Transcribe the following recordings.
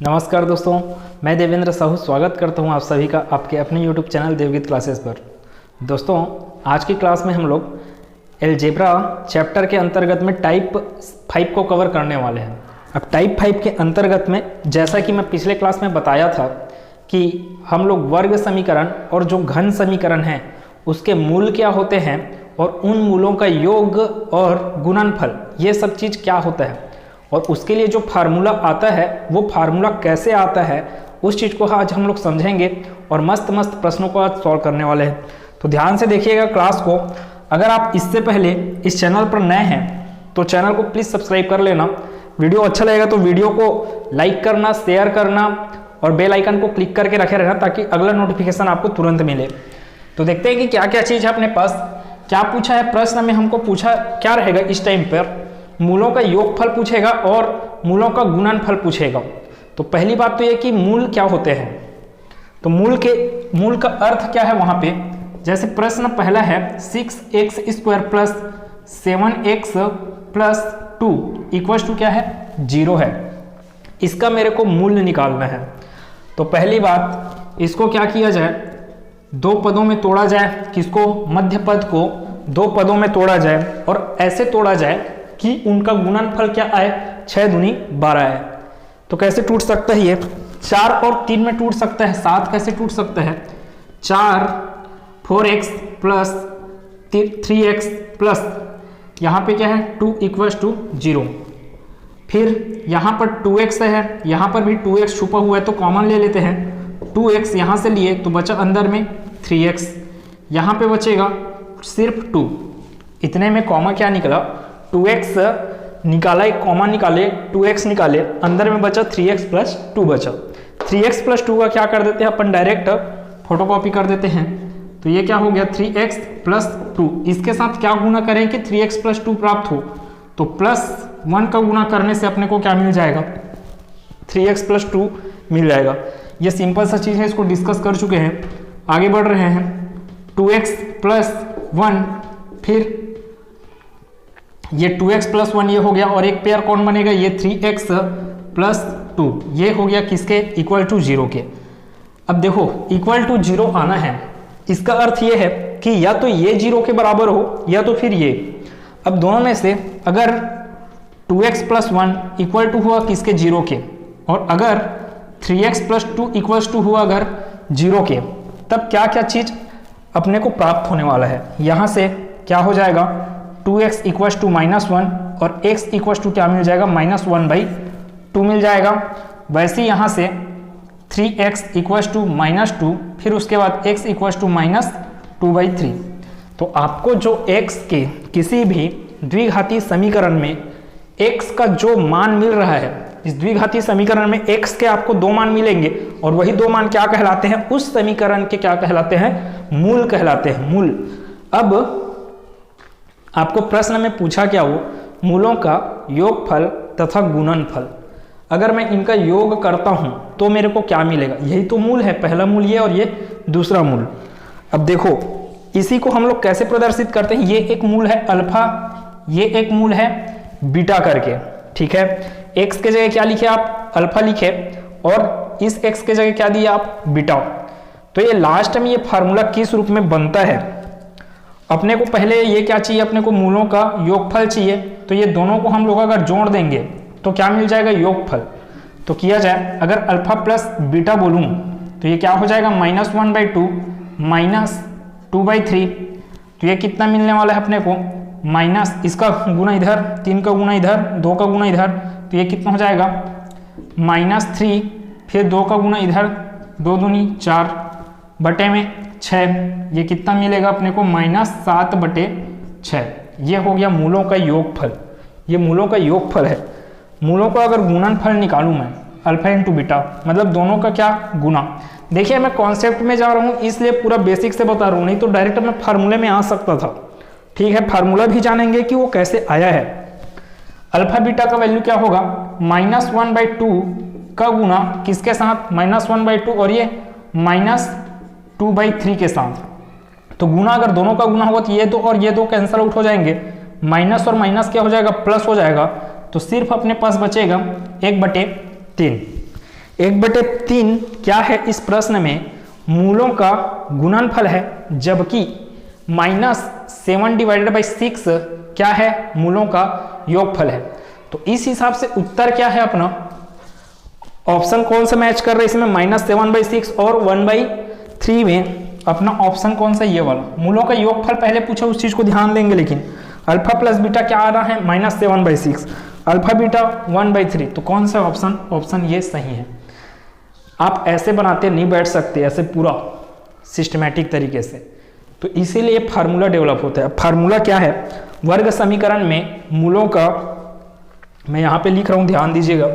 नमस्कार दोस्तों, मैं देवेंद्र साहू स्वागत करता हूं आप सभी का आपके अपने YouTube चैनल देवगीत क्लासेस पर। दोस्तों, आज की क्लास में हम लोग अलजेब्रा चैप्टर के अंतर्गत में टाइप 5 को कवर करने वाले हैं। अब टाइप 5 के अंतर्गत में जैसा कि मैं पिछले क्लास में बताया था कि हम लोग वर्ग समीकरण और जो घन समीकरण हैं उसके मूल क्या होते हैं और उन मूलों का योग और गुणनफल ये सब चीज़ क्या होता है और उसके लिए जो फार्मूला आता है वो फार्मूला कैसे आता है उस चीज़ को आज हम लोग समझेंगे और मस्त मस्त प्रश्नों को आज सॉल्व करने वाले हैं। तो ध्यान से देखिएगा क्लास को। अगर आप इससे पहले इस चैनल पर नए हैं तो चैनल को प्लीज़ सब्सक्राइब कर लेना। वीडियो अच्छा लगेगा तो वीडियो को लाइक करना, शेयर करना और बेल आइकन को क्लिक करके रखे रहना ताकि अगला नोटिफिकेशन आपको तुरंत मिले। तो देखते हैं कि क्या क्या चीज़ है अपने पास। क्या पूछा है प्रश्न में, हमको पूछा क्या रहेगा इस टाइम पर, मूलों का योगफल पूछेगा और मूलों का गुणनफल पूछेगा। तो पहली बात तो ये कि मूल क्या होते हैं। तो मूल का अर्थ क्या है वहां पे। जैसे प्रश्न पहला है 6x² plus 7x plus 2 equals to क्या है, 0 है। इसका मेरे को मूल्य निकालना है। तो पहली बात, इसको क्या किया जाए, दो पदों में तोड़ा जाए। किसको, मध्य पद को दो पदों में तोड़ा जाए और ऐसे तोड़ा जाए कि उनका गुणनफल क्या आए, 6 दूनी 12 है। तो कैसे टूट सकता है ये, 4 और 3 में टूट सकता है। 7 कैसे टूट सकता है, 4x प्लस 3x प्लस यहाँ पे क्या है 2 इक्वल्स टू 0। फिर यहाँ पर 2x है, यहाँ पर भी 2x छुपा हुआ है तो कॉमन ले लेते हैं। 2x यहाँ से लिए तो बचा अंदर में 3x, यहाँ पे बचेगा सिर्फ 2। इतने में कॉमा क्या निकला, 2x निकाला, एक कॉमा निकाले, 2x निकाले, अंदर में बचा 3x प्लस 2 बचा। 3x प्लस 2 का क्या कर देते हैं अपन, डायरेक्ट फोटोकॉपी कर देते हैं। तो ये क्या हो गया 3x प्लस 2। इसके साथ क्या गुना करें कि 3x प्लस 2 प्राप्त हो, तो +1 का गुना करने से अपने को क्या मिल जाएगा, 3x प्लस 2 मिल जाएगा। ये सिंपल सा चीज़ है, इसको डिस्कस कर चुके हैं। आगे बढ़ रहे हैं, 2x प्लस 1, फिर ये 2x प्लस 1 ये हो गया और एक पेयर कौन बनेगा, ये 3x प्लस 2 ये हो गया किसके, इक्वल टू 0 के। अब देखो इक्वल टू 0 आना है, इसका अर्थ ये है कि या तो ये 0 के बराबर हो या तो फिर ये। अब दोनों में से अगर 2x प्लस 1 इक्वल टू हुआ किसके, 0 के, और अगर 3x प्लस 2 इक्वल्स टू हुआ अगर 0 के, तब क्या क्या चीज अपने को प्राप्त होने वाला है। यहाँ से क्या हो जाएगा, 2x इक्वल्स टू -1 और x इक्वल्स टू क्या मिल जाएगा, -1/2 मिल जाएगा। वैसे यहाँ से 3x इक्वल्स टू -2, फिर उसके बाद x इक्वल्स टू -2/3। तो आपको जो x के किसी भी द्विघाती समीकरण में x का जो मान मिल रहा है, इस द्विघाती समीकरण में x के आपको 2 मान मिलेंगे और वही 2 मान क्या कहलाते हैं, उस समीकरण के क्या कहलाते हैं, मूल कहलाते हैं, मूल। अब आपको प्रश्न में पूछा क्या, वो मूलों का योगफल तथा गुणनफल। अगर मैं इनका योग करता हूं तो मेरे को क्या मिलेगा, यही तो मूल है, पहला मूल ये और ये दूसरा मूल। अब देखो इसी को हम लोग कैसे प्रदर्शित करते हैं, ये एक मूल है अल्फा, ये एक मूल है बीटा करके, ठीक है। x के जगह क्या लिखे आप, अल्फा लिखे और इस x के जगह क्या दिया आप, बीटा। तो ये लास्ट में ये फार्मूला किस रूप में बनता है, अपने को पहले ये क्या चाहिए, अपने को मूलों का योगफल चाहिए। तो ये दोनों को हम लोग अगर जोड़ देंगे तो क्या मिल जाएगा, योगफल। तो किया जाए, अगर अल्फा प्लस बीटा बोलूं तो ये क्या हो जाएगा, -1/2 -2/3। तो ये कितना मिलने वाला है अपने को, माइनस इसका गुना इधर, 3 का गुना इधर, 2 का गुना इधर, तो ये कितना हो जाएगा -3, फिर 2 का गुना इधर, 2 दूनी 4 बटे में 6, ये कितना मिलेगा अपने को, -7/6। ये हो गया मूलों का योगफल, ये मूलों का योगफल है। मूलों का अगर गुणनफल निकालूं मैं, अल्फा इंटू बीटा, मतलब दोनों का क्या गुना। देखिए मैं कॉन्सेप्ट में जा रहा हूं इसलिए पूरा बेसिक से बता रहा हूं, नहीं तो डायरेक्ट मैं फार्मूले में आ सकता था, ठीक है। फार्मूला भी जानेंगे कि वो कैसे आया है। अल्फा बीटा का वैल्यू क्या होगा, -1/2 का गुना किसके साथ, -1/2 और ये -2/3 के साथ। तो गुना अगर दोनों का गुना होगा तो ये दो और ये दो कैंसिल आउट हो जाएंगे, माइनस और माइनस क्या हो जाएगा, प्लस हो जाएगा। तो सिर्फ अपने पास बचेगा 1/3। 1/3 क्या है इस प्रश्न में? मूलों का गुणनफल है, जबकि -7/6 क्या है? मूलों का योगफल है। तो इस हिसाब से उत्तर क्या है अपना? ऑप्शन कौन सा मैच कर रहा है इसमें? -7/6 और 1/3 में अपना ऑप्शन कौन सा? ये वाला। मूलों का योगफल पहले पूछा, उस चीज को ध्यान देंगे, लेकिन अल्फा प्लस बीटा क्या आ रहा है? -7/6, अल्फा बीटा 1/3। तो कौन सा ऑप्शन? ऑप्शन ये सही है। आप ऐसे बनाते नहीं बैठ सकते, ऐसे पूरा सिस्टमैटिक तरीके से, तो इसीलिए फार्मूला डेवलप होता है। फार्मूला क्या है? वर्ग समीकरण में मूलों का, मैं यहां पे लिख रहा हूं, ध्यान दीजिएगा।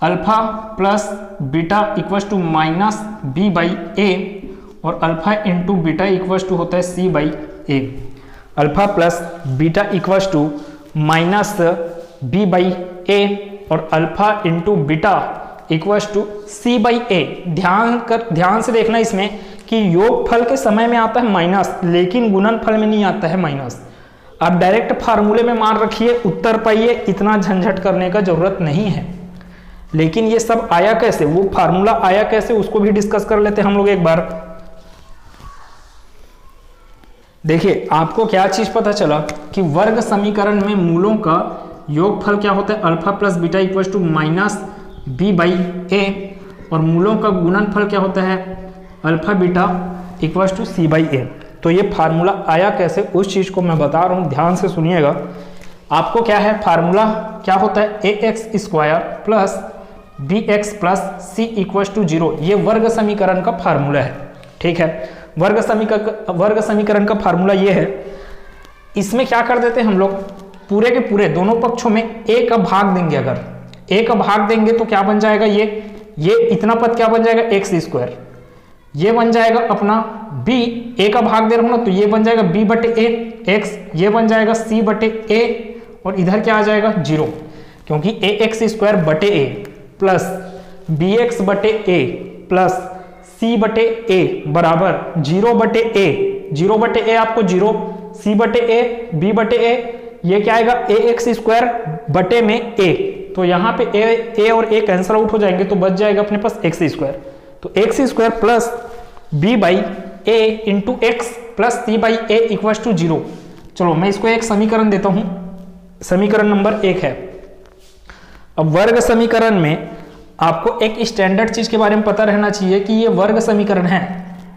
Alpha plus beta equal to -b/a और alpha into beta equal to होता है c/a। Alpha plus beta equal to -b/a और alpha into beta equal to c/a। ध्यान से देखना इसमें कि योगफल के समय में आता है माइनस, लेकिन गुणनफल में नहीं आता है माइनस। आप डायरेक्ट फार्मूले में मान रखिए, उत्तर पाइए, इतना झंझट करने का जरूरत नहीं है। लेकिन ये सब आया कैसे, वो फार्मूला आया कैसे, उसको भी डिस्कस कर लेते हैं हम लोग एक बार। देखिए, आपको क्या चीज पता चला कि वर्ग समीकरण में मूलों का योगफल क्या होता है? Alpha plus beta equal to -b/a और मूलों का गुणनफल क्या होता है? Alpha beta equal to c/a। तो ये फार्मूला आया कैसे, उस चीज को मैं बता रहा हूं, ध्यान से सुनिएगा। आपको क्या है फार्मूला? क्या होता है? ax² plus bx plus c equal to 0। ये वर्ग समीकरण का फार्मूला है, ठीक है। वर्ग समीकरण का फार्मूला ये है। इसमें क्या कर देते हैं हम लोग? पूरे के पूरे दोनों पक्षों में a का भाग देंगे। अगर a का भाग देंगे तो क्या बन जाएगा? ये इतना पद क्या बन जाएगा? x²। ये बन जाएगा अपना b, a का भाग दे रहा हूं ना, तो ये बन जाएगा b/a x, ये बन जाएगा c/a और इधर क्या आ जाएगा? 0, क्योंकि ax²/a plus bx/a plus c/a बराबर 0/a। 0/a आपको 0, c/a, b/a, ये क्या आएगा? ax² में a। तो यहाँ पे a और a कैंसल आउट हो जाएंगे, तो बच जाएगा अपने पास x²। तो x² plus b/a into x plus c/a equal to 0। चलो मैं इसको एक समीकरण देता हूं, समीकरण नंबर 1 है। अब वर्ग समीकरण में आपको एक स्टैंडर्ड चीज के बारे में पता रहना चाहिए कि ये वर्ग समीकरण है,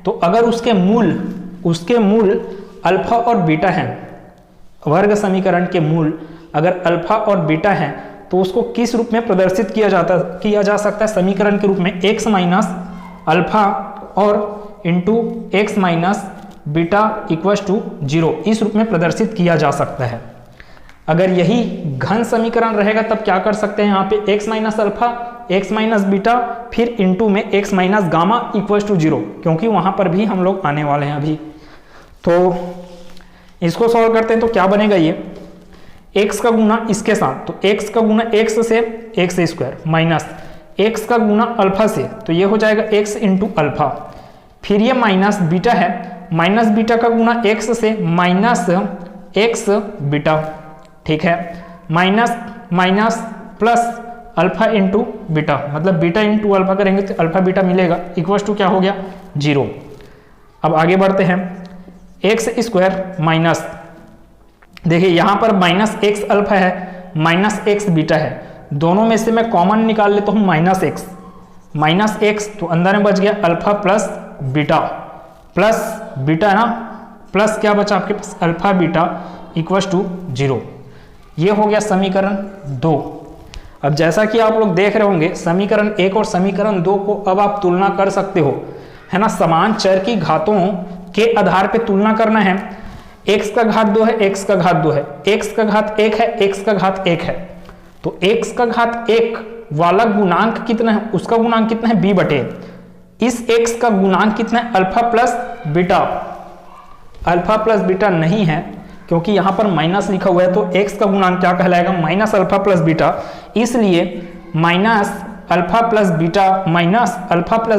तो अगर उसके मूल अल्फा और बीटा हैं, वर्ग समीकरण के मूल अगर अल्फा और बीटा हैं, तो उसको किस रूप में प्रदर्शित किया जा सकता है? समीकरण के रूप में x माइनस अल्फा और into x minus beta equal to 0, इस रूप में प्रदर्शित किया जा सकता है। अगर यही घन समीकरण रहेगा तब क्या कर सकते हैं? यहाँ पे x minus alpha, x minus beta, फिर इंटू में x minus gamma equal to 0, क्योंकि वहां पर भी हम लोग आने वाले हैं अभी। तो इसको सॉल्व करते हैं तो क्या बनेगा? ये x का गुना इसके साथ, तो x का गुना x से x² माइनस x का गुना अल्फा से, तो ये हो जाएगा x इंटू अल्फा। फिर ये माइनस बीटा है, माइनस बीटा का गुना x से माइनस x बीटा, ठीक है। Minus minus plus alpha into beta, मतलब बीटा इंटू अल्फा करेंगे तो अल्फा बीटा मिलेगा, इक्वल टू क्या हो गया? 0। अब आगे बढ़ते हैं। x² माइनस, देखिए यहां पर माइनस x अल्फा है, माइनस x बीटा है, दोनों में से मैं कॉमन निकाल लेता हूं माइनस x, तो अंदर में बच गया अल्फा प्लस बीटा ना, प्लस क्या बचा आपके पास? Alpha beta equal to 0। ये हो गया समीकरण 2। अब जैसा कि आप लोग देख रहे होंगे, समीकरण 1 और समीकरण 2 को अब आप तुलना कर सकते हो, है ना। समान चर की घातों के आधार पे तुलना करना है। x का घात 2 है, x का घात 2 है, x का घात 1 है, x का घात 1 है, तो x का घात 1 वाला गुणांक कितना है? उसका गुणांक कितना है? b/a। इस x का गुणांक कितना है? Alpha plus beta. Alpha plus beta नहीं है, क्योंकि यहां पर माइनस लिखा हुआ है, तो x का गुणांक क्या कहलाएगा? Minus alpha plus beta. इसलिए माइनस अल्फा प्लस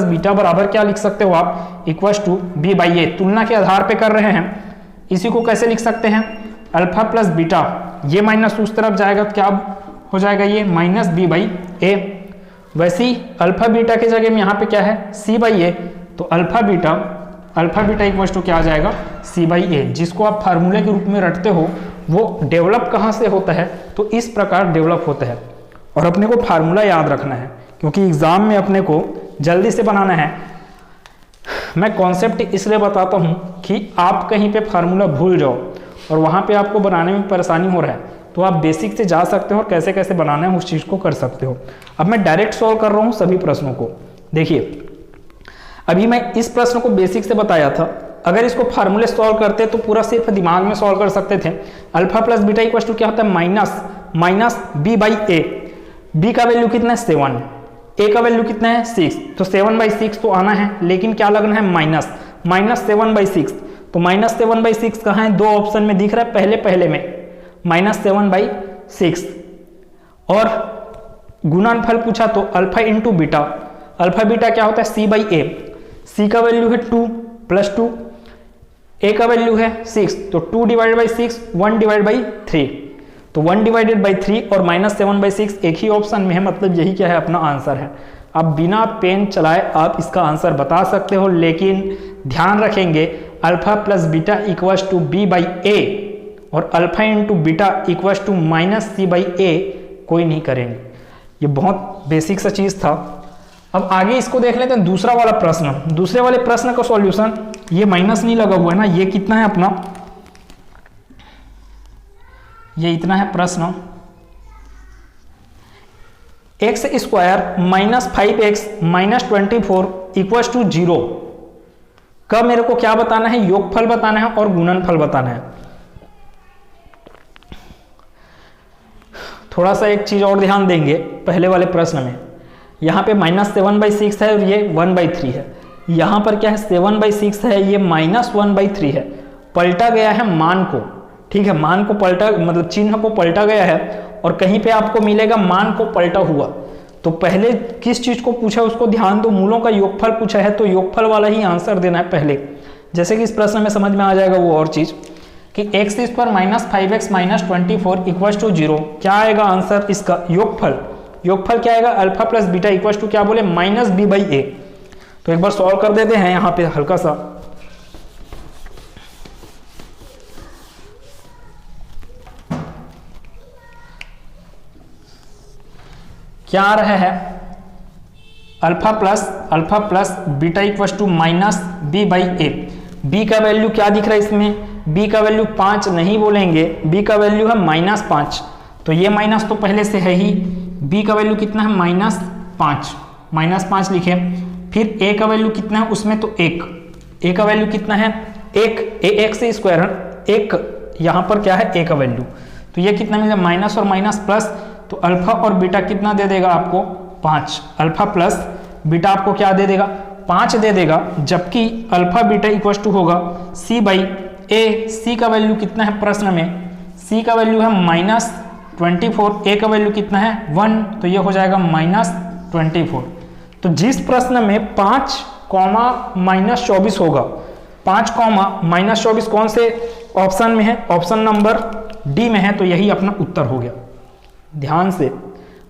बीटा बराबर क्या लिख सकते हो आप? Equal to b/a। तुलना के आधार पे कर रहे हैं, इसी को कैसे लिख सकते हैं? अल्फा प्लस बीटा ये माइनस उस तरफ जाएगा तो क्या हो जाएगा, ये माइनस बी बाई ए। वैसे ही अल्फा बीटा की जगह में यहाँ पे क्या है, सी बाई ए, तो अल्फा बीटा इक्वल टू क्या आ जाएगा, सी बाई ए। जिसको आप फार्मूले के रूप में रटते हो वो डेवलप कहाँ से होता है, तो इस प्रकार डेवलप होता है। और अपने को फार्मूला याद रखना है क्योंकि एग्जाम में अपने को जल्दी से बनाना है। मैं कॉन्सेप्ट इसलिए बताता हूँ कि आप कहीं पे फार्मूला भूल जाओ और वहाँ पे आपको बनाने में परेशानी हो रहा है, तो आप बेसिक से जा सकते हो और कैसे कैसे बनाना है उस चीज़ को कर सकते हो। अब मैं डायरेक्ट सॉल्व कर रहा हूँ सभी प्रश्नों को। देखिए अभी मैं इस प्रश्न को बेसिक से बताया था, अगर इसको फार्मूले सॉल्व करते तो पूरा सिर्फ दिमाग में सॉल्व कर सकते थे। Alpha plus beta equal to क्या होता है, minus B by a. B का वैल्यू कितना है 7, ए का वैल्यू कितना है 6, तो 7/6 तो आना है, लेकिन क्या लगना है माइनस 7/6। तो -7/6 कहाँ है, दो ऑप्शन में दिख रहा है, पहले में -7/6। और गुणनफल पूछा तो alpha into beta, alpha beta क्या होता है सी बाई ए। सी का वैल्यू है 2 + 2, ए का वैल्यू है 6, तो 2 डिवाइडेड बाई 6 1 डिवाइडेड बाई 3, तो 1 डिवाइडेड बाई 3 और -7/6 एक ही ऑप्शन में है, मतलब यही क्या है अपना आंसर है। अब बिना पेन चलाए आप इसका आंसर बता सकते हो, लेकिन ध्यान रखेंगे alpha plus beta equals to B by A और alpha into beta equals to -c by A कोई नहीं करेंगे। ये बहुत बेसिक सा चीज़ था। अब आगे इसको देख लेते हैं दूसरा वाला प्रश्न। दूसरे वाले प्रश्न का सॉल्यूशन, ये माइनस नहीं लगा हुआ है ना, ये कितना है अपना, ये इतना है प्रश्न, x² - 5x - 24 इक्वल्स टू 0 का मेरे को क्या बताना है, योगफल बताना है और गुणनफल बताना है। थोड़ा सा एक चीज और ध्यान देंगे पहले वाले प्रश्न में, यहाँ पे -7/6 है और ये 1/3 है। यहाँ पर क्या है 7/6 है, ये -1/3 है। पलटा गया है मान को, ठीक है, मान को पलटा, मतलब चिन्ह को पलटा गया है, और कहीं पे आपको मिलेगा मान को पलटा हुआ। तो पहले किस चीज को पूछा उसको ध्यान दो, मूलों का योगफल पूछा है तो योगफल वाला ही आंसर देना है पहले। जैसे कि इस प्रश्न में समझ में आ जाएगा वो और चीज कि x² - 5x - 24 इक्वल्स टू 0, क्या आएगा आंसर इसका, योगफल। योगफल क्या आएगा, alpha plus beta equals to क्या बोले, -b बाई ए। तो एक बार सॉल्व कर देते हैं यहाँ पे हल्का सा। क्या आ रहा है, alpha plus beta equals to -b by a. b का वैल्यू क्या दिख रहा है इसमें, b का वैल्यू 5 नहीं बोलेंगे, b का वैल्यू है -5, तो ये माइनस तो पहले से है ही। b का वैल्यू कितना है -5 लिखे। फिर a का वैल्यू कितना है उसमें, तो 1, a का वैल्यू कितना है 1, x², 1 यहाँ पर क्या है a का वैल्यू, तो ये कितना मिलेगा माइनस और माइनस प्लस, तो अल्फा और बीटा कितना दे देगा आपको 5। अल्फा प्लस बीटा आपको क्या दे देगा 5 दे देगा, जबकि अल्फा बीटा इक्वल टू होगा c बाई ए। c का वैल्यू कितना है प्रश्न में, c का वैल्यू है -24, a का वैल्यू कितना है 1, तो ये हो जाएगा -24। तो जिस प्रश्न में 5, -24 होगा, 5, -24 कौन से ऑप्शन में है, ऑप्शन नंबर डी में है, तो यही अपना उत्तर हो गया। ध्यान से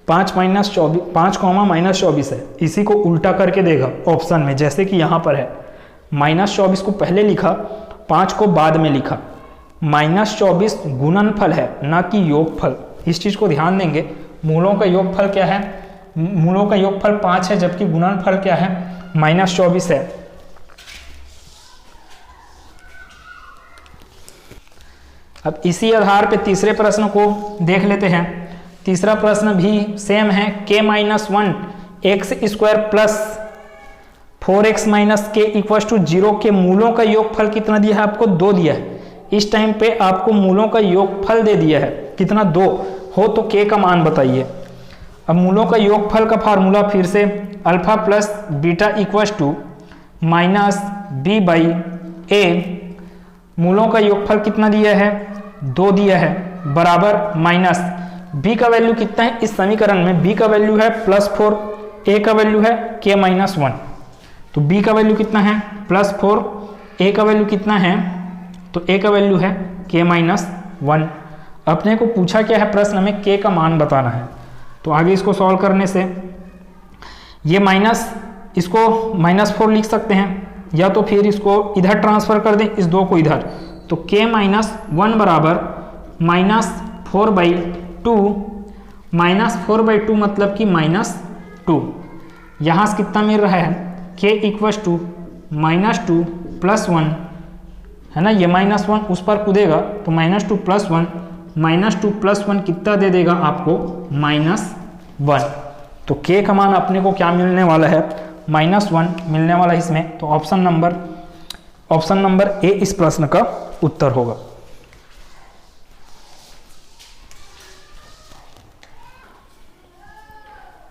5, -24 है, इसी को उल्टा करके देगा ऑप्शन में, जैसे कि यहाँ पर है -24 को पहले लिखा, 5 को बाद में लिखा। -24 गुणनफल है ना कि योगफल, इस चीज को ध्यान देंगे। मूलों का योगफल क्या है, मूलों का योगफल 5 है, जबकि गुणनफल क्या है -24 है। अब इसी आधार पे तीसरे प्रश्न को देख लेते हैं। तीसरा प्रश्न भी सेम है, k - 1 x² plus 4x - k equal to 0 के मूलों का योगफल कितना दिया है आपको, 2 दिया है। इस टाइम पे आपको मूलों का योगफल दे दिया है कितना, 2 हो, तो k का मान बताइए। अब मूलों का योगफल का फार्मूला फिर से, alpha plus beta equal to -b by A. मूलों का योगफल कितना दिया है, 2 दिया है, बराबर माइनस b का वैल्यू कितना है इस समीकरण में, b का वैल्यू है +4, a का वैल्यू है k - 1, तो b का वैल्यू कितना है +4, a का वैल्यू कितना है, तो a का वैल्यू है k - 1। अपने को पूछा क्या है प्रश्न में, k का मान बताना है। तो आगे इसको सॉल्व करने से ये माइनस, इसको -4 लिख सकते हैं, या तो फिर इसको इधर ट्रांसफर कर दें, इस 2 को इधर, तो k - 1 बराबर -4/2, -4/2 मतलब कि -2। यहाँ से कितना मिल रहा है, k = -2 + 1 है ना, ये -1 उस पर कूदेगा तो -2 + 1, -2 + 1 कितना दे देगा आपको, -1। तो k का मान अपने को क्या मिलने वाला है, -1 मिलने वाला है इसमें। तो ऑप्शन नंबर ए इस प्रश्न का उत्तर होगा।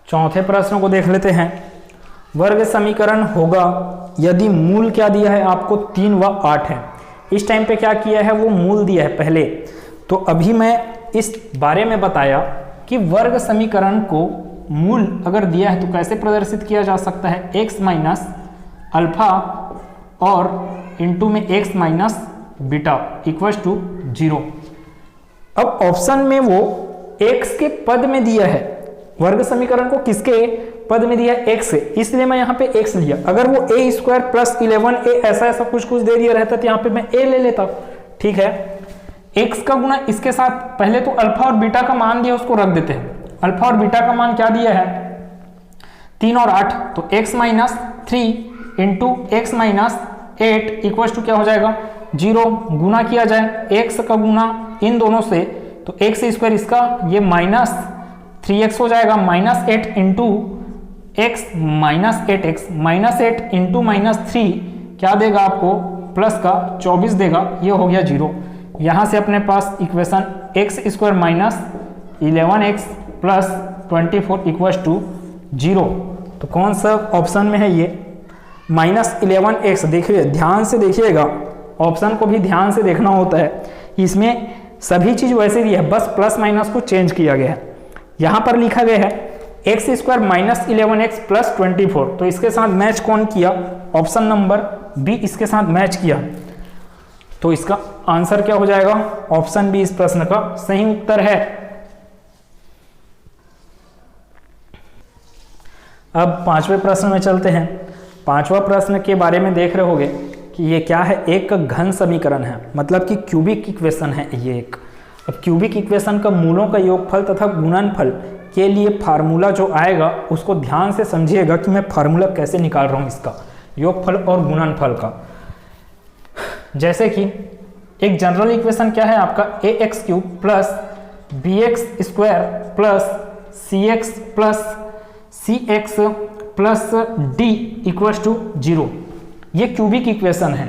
चौथे प्रश्न को देख लेते हैं। वर्ग समीकरण होगा यदि मूल क्या दिया है आपको, 3 व 8 है। इस टाइम पे क्या किया है, वो मूल दिया है पहले। तो अभी मैं इस बारे में बताया कि वर्ग समीकरण को मूल अगर दिया है तो कैसे प्रदर्शित किया जा सकता है, x माइनस अल्फा और इंटू में x minus beta equal to 0। अब ऑप्शन में वो x के पद में दिया है, वर्ग समीकरण को किसके पद में दिया है, x से, इसलिए मैं यहाँ पे x लिया। अगर वो a² + 11a ऐसा कुछ दे दिया रहता तो यहाँ पे मैं a ले लेता, ठीक है। x का गुना इसके साथ, पहले तो अल्फा और बीटा का मान दिया उसको रख देते हैं। अल्फा और बीटा का मान क्या दिया है, 3 और 8, तो x - 3 into x - 8 equal to क्या हो जाएगा, 0। गुना किया जाए x का गुना इन दोनों से, तो x² इसका ये -3x हो जाएगा, -8 इंटू x - 8x, -8 इंटू -3 क्या देगा आपको, प्लस का 24 देगा, ये हो गया 0। यहाँ से अपने पास equation x² - 11x + 24 equal to 0। तो कौन सा ऑप्शन में है ये, -11x। देखिए ध्यान से देखिएगा, ऑप्शन को भी ध्यान से देखना होता है, इसमें सभी चीज वैसे ही है, बस प्लस माइनस को चेंज किया गया है। यहाँ पर लिखा गया है x² - 11x + 24, तो इसके साथ मैच कौन किया, ऑप्शन नंबर बी इसके साथ मैच किया। तो इसका आंसर क्या हो जाएगा, ऑप्शन बी इस प्रश्न का सही उत्तर है। अब 5वें प्रश्न में चलते हैं। 5वां प्रश्न के बारे में देख रहे होगे कि ये क्या है, एक घन समीकरण है, मतलब कि क्यूबिक इक्वेशन है ये एक। अब क्यूबिक इक्वेशन का मूलों का योगफल तथा गुणनफल के लिए फार्मूला जो आएगा उसको ध्यान से समझिएगा कि मैं फार्मूला कैसे निकाल रहा हूँ इसका, योगफल और गुणनफल का। जैसे कि एक जनरल इक्वेशन क्या है आपका, ax³ + bx² + cx + cx + d equal to 0। ये क्यूबिक इक्वेशन है,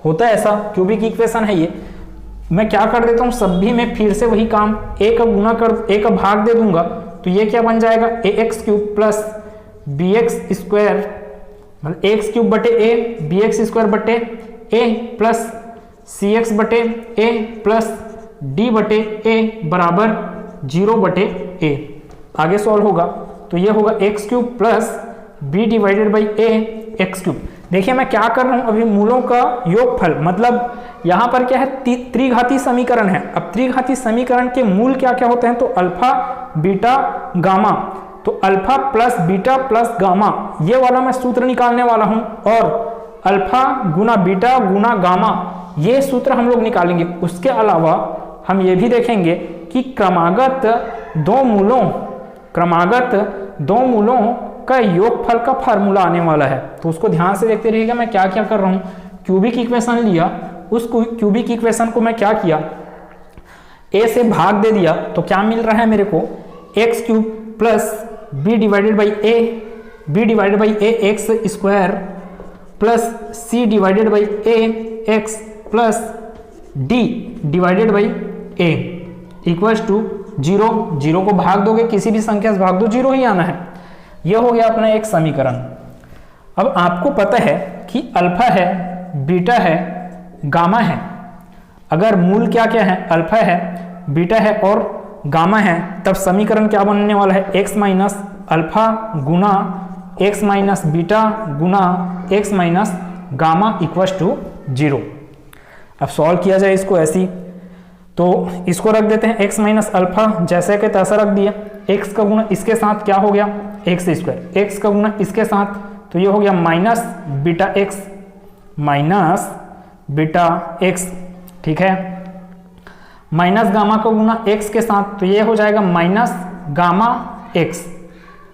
होता है ऐसा, क्यूबिक इक्वेशन है ये। मैं क्या कर देता हूँ, सभी में फिर से वही काम, a का गुना कर, a का भाग दे दूंगा, तो ये क्या बन जाएगा, ax³ + bx² मतलब x³ बटे a, bx² बटे a + cx बटे a + d बटे a बराबर 0 बटे a। आगे सॉल्व होगा तो ये होगा x³ + b / a x³। देखिए मैं क्या कर रहा हूं, अभी मूलों का योगफल, मतलब यहाँ पर क्या है, त्रिघाती समीकरण है। अब त्रिघाती समीकरण के मूल क्या क्या होते हैं, तो अल्फा बीटा गामा, तो अल्फा + बीटा + गामा ये वाला मैं सूत्र निकालने वाला हूं, और अल्फा गुना बीटा गुना गामा ये सूत्र हम लोग निकालेंगे। उसके अलावा हम ये भी देखेंगे कि क्रमागत दो मूलों का योगफल का फार्मूला आने वाला है, तो उसको ध्यान से देखते रहिएगा। मैं क्या क्या कर रहा हूँ, क्यूबिक इक्वेशन लिया, उस क्यूबिक इक्वेशन को मैं क्या किया, a से भाग दे दिया, तो क्या मिल रहा है मेरे को, x³ + b / a x² + c / a x + d / a equal to 0। 0 को भाग दोगे, किसी भी संख्या से भाग दो, 0 ही आना है। यह हो गया अपना एक समीकरण। अब आपको पता है कि अल्फा है, बीटा है, गामा है। अगर मूल क्या क्या है, अल्फा है, बीटा है और गामा है, तब समीकरण क्या बनने वाला है, x - अल्फा गुना x - बीटा गुना x - गामा इक्वल टू 0। अब सॉल्व किया जाए इसको ऐसी, तो इसको रख देते हैं एक्स माइनस अल्फा, जैसे कि तैसा रख दिया। एक्स का गुना इसके साथ क्या हो गया, एक्स स्क्वायर, एक्स का गुना इसके साथ तो ये हो गया minus beta x, minus beta x, ठीक है। माइनस गामा का गुना एक्स के साथ तो ये हो जाएगा minus gamma X,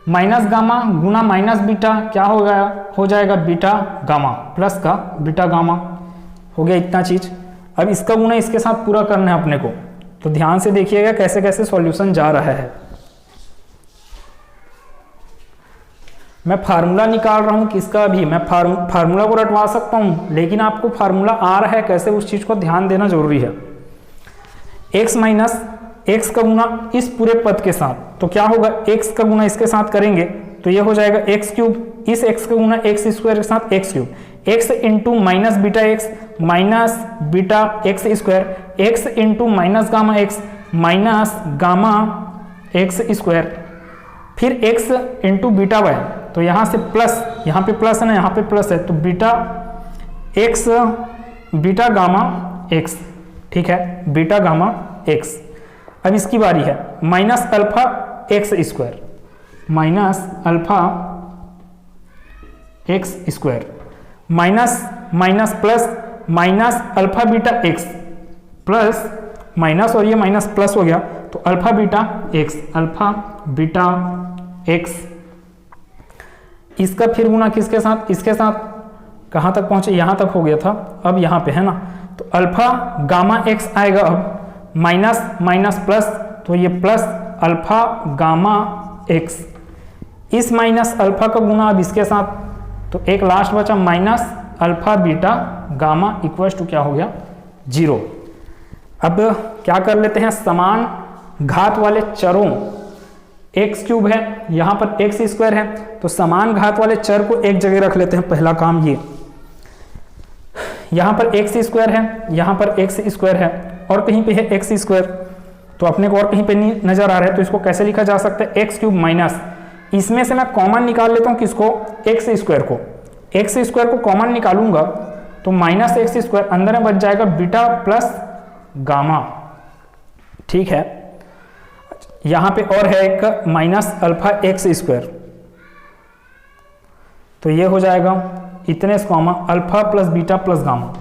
minus gamma गुना माइनस बीटा क्या हो गया, हो जाएगा बीटा गामा, प्लस का बीटा गामा, हो गया इतना चीज। अब इसका गुना इसके साथ पूरा करना है अपने को, तो ध्यान से देखिएगा कैसे कैसे सॉल्यूशन जा रहा है। मैं फार्मूला निकाल रहा हूं किसका भी, मैं फार्मूला को रटवा सकता हूं, लेकिन आपको फार्मूला आ रहा है कैसे उस चीज को ध्यान देना जरूरी है। x माइनस एक्स का गुना इस पूरे पद के साथ तो क्या होगा, x का गुना इसके साथ करेंगे तो ये हो जाएगा एक्स क्यूब, इस x का गुना एक्स स्क्वायर के साथ x cube, x into minus beta x minus beta x square, x into minus gamma X minus gamma x square, फिर x इंटू बीटा वाई, तो यहाँ से प्लस, यहाँ पे प्लस है ना, यहाँ पे प्लस है, तो beta x beta gamma x, ठीक है, बीटा गामा एक्स। अब इसकी बारी है minus alpha x square, minus alpha x square, minus minus plus minus alpha beta x, plus minus और ये माइनस प्लस हो गया तो alpha beta x, alpha beta x. इसका फिर गुना किसके साथ, इसके साथ, कहाँ तक पहुंचे, यहाँ तक हो गया था, अब यहाँ पे है ना, तो अल्फा गामा एक्स आएगा, अब माइनस माइनस प्लस तो ये प्लस अल्फा गामा एक्स, इस माइनस अल्फा का गुना अब इसके साथ, तो एक लास्ट बचा minus alpha beta gamma equal to क्या हो गया, 0। अब क्या कर लेते हैं, समान घात वाले चरों, एक्स क्यूब है, यहाँ पर एक्स स्क्वायर है, तो समान घात वाले चर को एक जगह रख लेते हैं। पहला काम ये, यहाँ पर एक्स स्क्वायर है, यहाँ पर एक्स स्क्वायर है, और कहीं पे है एक्स स्क्वायर, तो अपने को और कहीं पे नहीं नजर आ रहा है, तो इसको कैसे लिखा जा सकता है, एक्स क्यूब माइनस, इसमें से मैं कॉमन निकाल लेता हूँ किसको, एक्स स्क्वायर को, एक्स स्क्वायर को कॉमन निकालूंगा तो माइनस एक्स स्क्वायर, अंदर में बच जाएगा बीटा प्लस गामा, ठीक है। यहाँ पे और है एक माइनस अल्फा एक्स स्क्वायर, तो ये हो जाएगा इतने comma alpha plus beta plus gamma,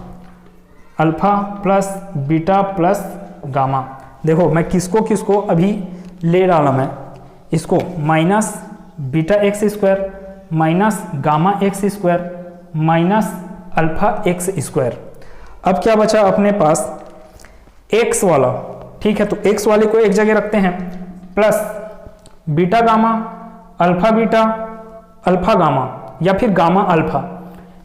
alpha plus beta plus gamma. देखो मैं किसको किसको अभी ले डाला, मैं इसको minus beta x square minus gamma x square minus alpha x square. अब क्या बचा अपने पास, एक्स वाला, ठीक है, तो एक्स वाले को एक जगह रखते हैं, plus beta gamma alpha beta alpha gamma या फिर गामा अल्फा,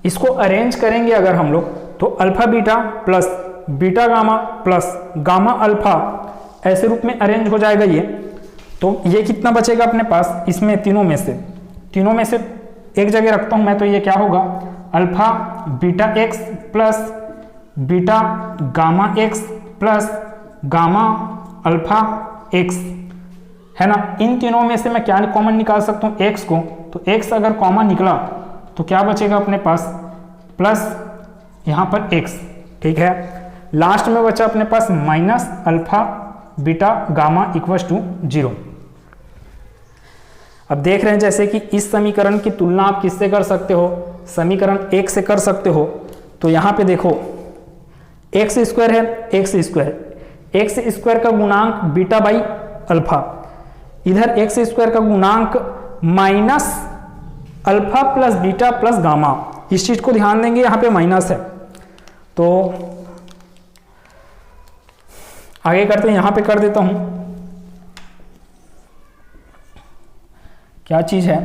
इसको अरेंज करेंगे अगर हम लोग तो alpha beta plus beta gamma plus gamma alpha ऐसे रूप में अरेंज हो जाएगा ये। तो ये कितना बचेगा अपने पास, इसमें तीनों में से एक जगह रखता हूं मैं, तो ये क्या होगा, alpha beta x plus beta gamma x plus gamma alpha x, है ना। इन तीनों में से मैं क्या कॉमन निकाल सकता हूँ, एक्स को, तो एक्स अगर कॉमन निकला तो क्या बचेगा अपने पास, प्लस यहाँ पर एक्स, ठीक है। लास्ट में बचा अपने पास minus alpha beta gamma equal to 0। अब देख रहे हैं जैसे कि इस समीकरण की तुलना आप किससे कर सकते हो, समीकरण 1 से कर सकते हो। तो यहाँ पे देखो एक्स स्क्वायर है, एक्स स्क्वायर का गुणांक बीटा बाई अल्फा, इधर एक्स स्क्वायर का गुणांक minus alpha plus beta plus gamma, इस चीज को ध्यान देंगे, यहाँ पे माइनस है। तो आगे करते हैं, यहाँ पे कर देता हूं, क्या चीज है,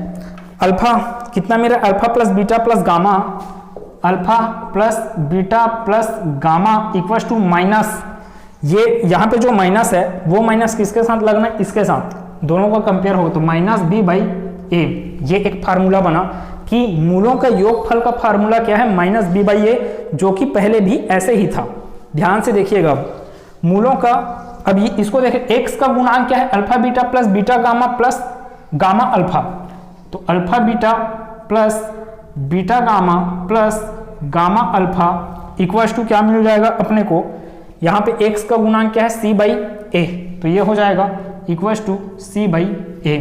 अल्फा कितना मेरा, alpha plus beta plus gamma, alpha plus beta plus gamma equal to minus, ये यहाँ पे जो माइनस है वो माइनस किसके साथ लगना है, इसके साथ, दोनों का कंपेयर हो तो माइनस बी बाई ए। ये एक फार्मूला बना कि मूलों का योगफल का फार्मूला क्या है, माइनस बी बाई ए, जो कि पहले भी ऐसे ही था। ध्यान से देखिएगा मूलों का, अब ये इसको देखें, एक्स का गुणांक क्या है, alpha beta plus beta gamma plus gamma alpha, तो alpha beta plus beta gamma plus gamma alpha equal to क्या मिल जाएगा अपने को, यहाँ पे x का गुणांक क्या है, c बाई ए, तो ये हो जाएगा इक्वल्स टू c बाई ए,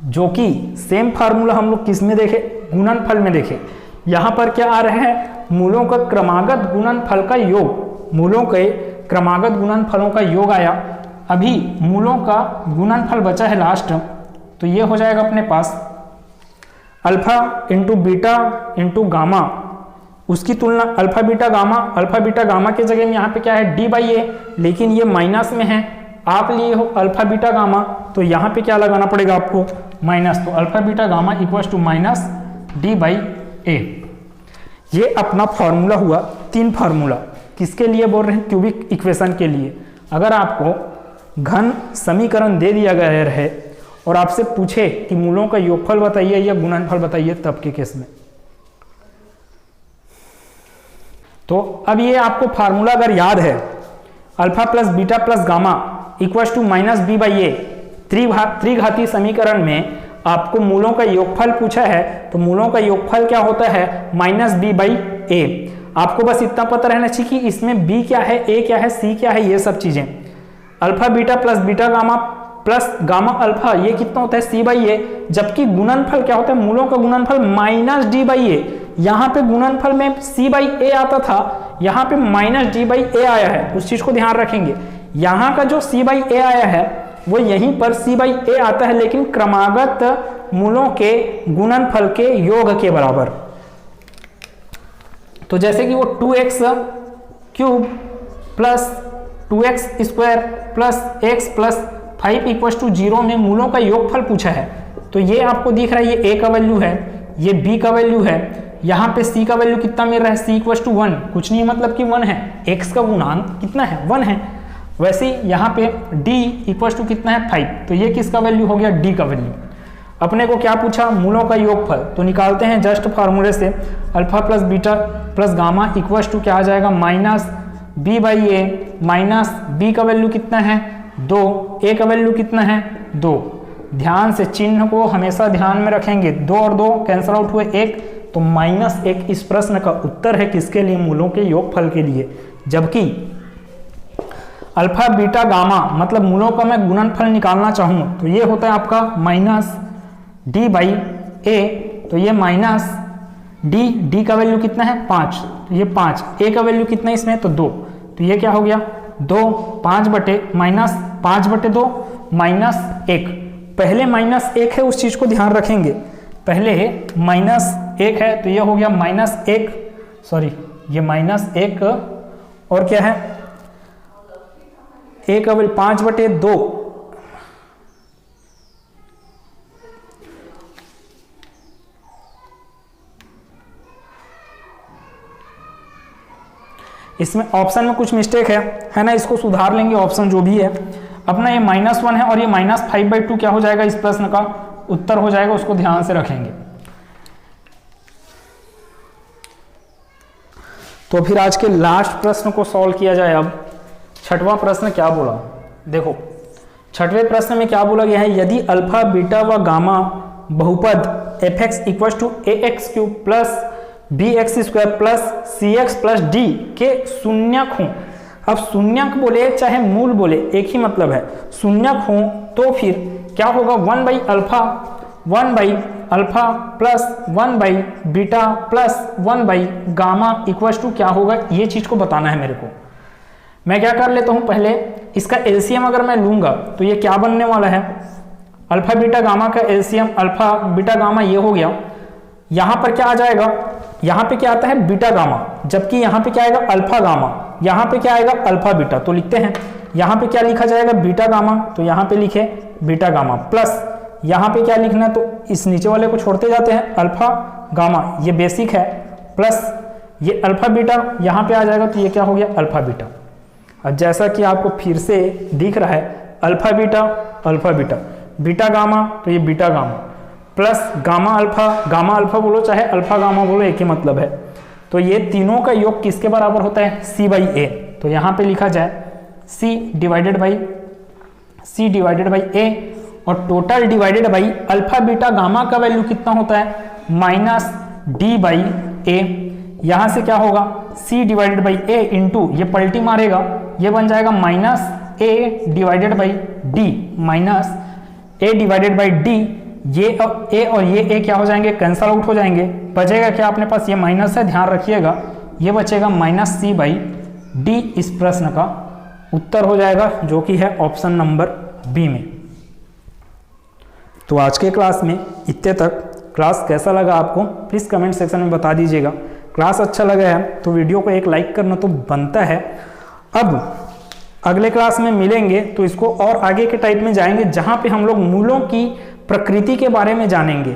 जो कि सेम फार्मूला हम लोग किस में देखे, गुणनफल में देखे। यहाँ पर क्या आ रहे हैं, मूलों का क्रमागत गुणनफल का योग, मूलों के क्रमागत गुणनफलों का योग आया। अभी मूलों का गुणनफल बचा है लास्ट, तो ये हो जाएगा अपने पास alpha into beta into gamma, उसकी तुलना अल्फा बीटा गामा के जगह में यहाँ पे क्या है डी बाई ए, लेकिन ये माइनस में है, आप लिए हो अल्फा बीटा गामा, तो यहाँ पे क्या लगाना पड़ेगा आपको माइनस, तो alpha beta gamma equals to minus D by A. ये अपना फॉर्मूला हुआ, 3 फार्मूला। किसके लिए बोल रहे हैं, क्यूबिक इक्वेशन के लिए। अगर आपको घन समीकरण दे दिया गया रहे और आपसे पूछे कि मूलों का योगफल बताइए या गुणनफल बताइए, तब के केस में। तो अब ये आपको फार्मूला अगर याद है, alpha plus beta plus gamma equals to minus B by A, त्रिघातीय समीकरण में आपको मूलों का योगफल पूछा है, तो मूलों का योगफल क्या होता है माइनस बी बाई ए। आपको बस इतना पता रहना चाहिए कि इसमें बी क्या है, ए क्या है, सी क्या है, ये सब चीजें। Alpha beta plus beta gamma plus gamma alpha, ये कितना होता है सी बाई ए, जबकि गुणनफल क्या होता है, मूलों का गुणनफल माइनस डी बाई ए। यहाँ पे गुणनफल में सी बाई ए आता था, यहाँ पे माइनस डी बाई ए आया है, उस चीज को ध्यान रखेंगे। यहाँ का जो सी बाई ए आया है वो यहीं पर सी बाई ए आता है, लेकिन क्रमागत मूलों के गुणनफल के योग के बराबर। तो जैसे कि वो 2x cube plus 2x square plus x plus 5 equals to 0 में मूलों का योगफल पूछा है, तो ये आपको दिख रहा है, ये a का वैल्यू है, ये b का वैल्यू है, यहाँ पे c का वैल्यू कितना मिल रहा है, c इक्वल्स टू 1, कुछ नहीं मतलब कि 1 है, x का गुणांक कितना है 1 है। वैसे यहाँ पे d इक्वल्स टू कितना है 5, तो ये किसका वैल्यू हो गया, d का वैल्यू। अपने को क्या पूछा, मूलों का योगफल, तो निकालते हैं जस्ट फार्मूले से, alpha plus beta plus gamma equals to क्या आ जाएगा minus B by a, minus b का वैल्यू कितना है 2, ए का वैल्यू कितना है 2। ध्यान से चिन्ह को हमेशा ध्यान में रखेंगे, 2 और 2 कैंसिल आउट हुए 1, तो -1 इस प्रश्न का उत्तर है किसके लिए, मूलों के योगफल के लिए। जबकि अल्फा बीटा गामा मतलब मूलों का मैं गुणनफल निकालना चाहूँ तो ये होता है आपका माइनस डी बाई ए, तो ये माइनस डी का वैल्यू कितना है 5, तो ये 5, ए का वैल्यू कितना है इसमें तो 2, तो ये क्या हो गया 2, 5 बटे माइनस 5 बटे 2 माइनस 1। पहले माइनस 1 है, उस चीज को ध्यान रखेंगे, पहले माइनस 1 है, तो ये हो गया -1, सॉरी ये -1 और क्या है ए का वैल्यू 5 बटे 2, इसमें ऑप्शन में कुछ मिस्टेक है ना, इसको सुधार लेंगे, ऑप्शन जो भी है अपना ये -1 है और ये -5/2 क्या हो जाएगा, इस प्रश्न का उत्तर हो जाएगा, उसको ध्यान से रखेंगे। तो फिर आज के लास्ट प्रश्न को सॉल्व किया जाए। अब छठवां प्रश्न क्या बोला, देखो छठवें प्रश्न में क्या बोला गया है, यदि अल्फा बीटा व गामा बहुपद fx equal to ax cube plus bx square plus cx plus d के शून्यक हों। अब शून्यक बोले चाहे मूल बोले एक ही मतलब है, शून्यक हों तो फिर क्या होगा 1 by alpha plus 1 by beta plus 1 by gamma equals to क्या होगा, ये चीज को बताना है मेरे को। मैं क्या कर लेता हूं, पहले इसका एलसीएम अगर मैं लूंगा तो ये क्या बनने वाला है, अल्फा बीटा गामा का एलसीएम अल्फा बीटा गामा ये हो गया। यहां पर क्या आ जाएगा, यहाँ पे क्या आता है बीटा गामा, जबकि यहाँ पे क्या आएगा अल्फा गामा, यहाँ पे क्या आएगा अल्फा बीटा, तो लिखते हैं यहाँ पे क्या लिखा जाएगा बीटा गामा, तो यहाँ पे लिखे बीटा गामा प्लस यहाँ पे क्या लिखना है, तो इस नीचे वाले को छोड़ते जाते हैं अल्फा गामा, ये बेसिक है, प्लस ये अल्फा बीटा यहाँ पे आ जाएगा, तो ये क्या हो गया अल्फा बीटा। अब जैसा कि आपको फिर से दिख रहा है अल्फा बीटा बीटा गामा, तो ये beta gamma plus gamma alpha बोलो चाहे अल्फा गामा बोलो एक ही मतलब है। तो ये तीनों का योग किसके बराबर होता है, c बाई ए, तो यहाँ पे लिखा जाए c डिवाइडेड बाई a और total divided by alpha beta gamma का वैल्यू कितना होता है -d बाई ए। यहाँ से क्या होगा c divided by a into ये पलटी मारेगा, ये बन जाएगा minus a divided by d, minus a divided by d, ये a और ये a क्या हो जाएंगे, कैंसल आउट हो जाएंगे, बचेगा क्या अपने पास, ये माइनस है ध्यान रखिएगा, ये बचेगा माइनस c बाई d। इस प्रश्न का उत्तर हो जाएगा जो कि है ऑप्शन नंबर बी में। तो आज के क्लास में इतने तक। क्लास कैसा लगा आपको प्लीज़ कमेंट सेक्शन में बता दीजिएगा। क्लास अच्छा लगा है तो वीडियो को एक लाइक करना तो बनता है। अब अगले क्लास में मिलेंगे तो इसको और आगे के टाइप में जाएंगे जहाँ पे हम लोग मूलों की प्रकृति के बारे में जानेंगे।